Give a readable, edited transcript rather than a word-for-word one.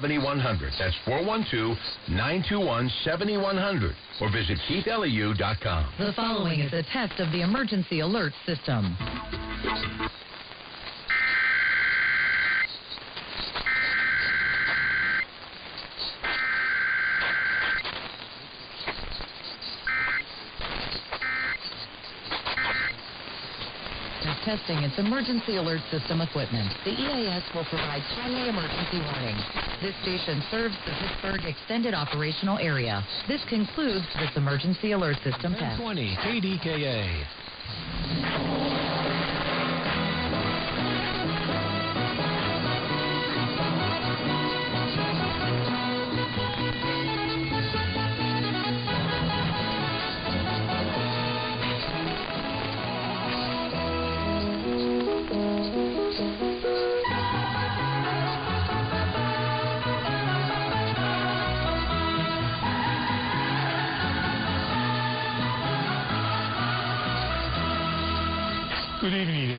7100. That's 412-921-7100. Or visit KeithLEU.com. The following is a test of the emergency alert system. Testing its emergency alert system equipment. The EAS will provide timely emergency warnings. This station serves the Pittsburgh Extended Operational Area. This concludes this emergency alert system test. 20 KDKA. Good evening.